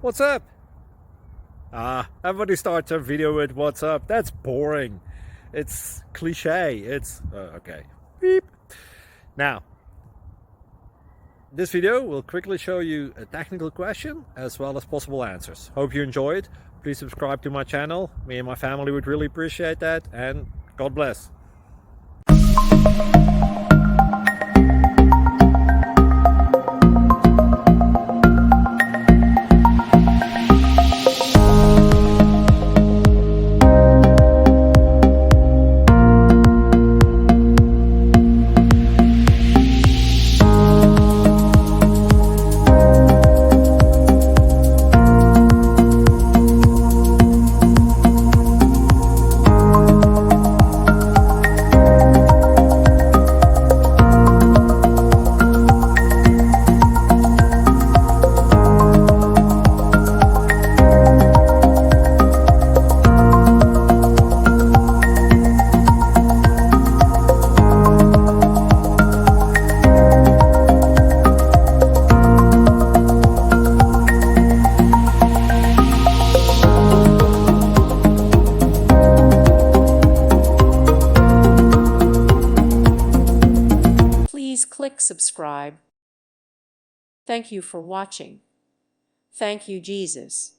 What's up? Everybody starts a video with what's up. That's boring. It's cliche. It's okay. Beep. Now, this video will quickly show you a technical question as well as possible answers. Hope you enjoy it. Please subscribe to my channel. Me and my family would really appreciate that, and God bless. Please click subscribe. Thank you for watching. Thank you, Jesus.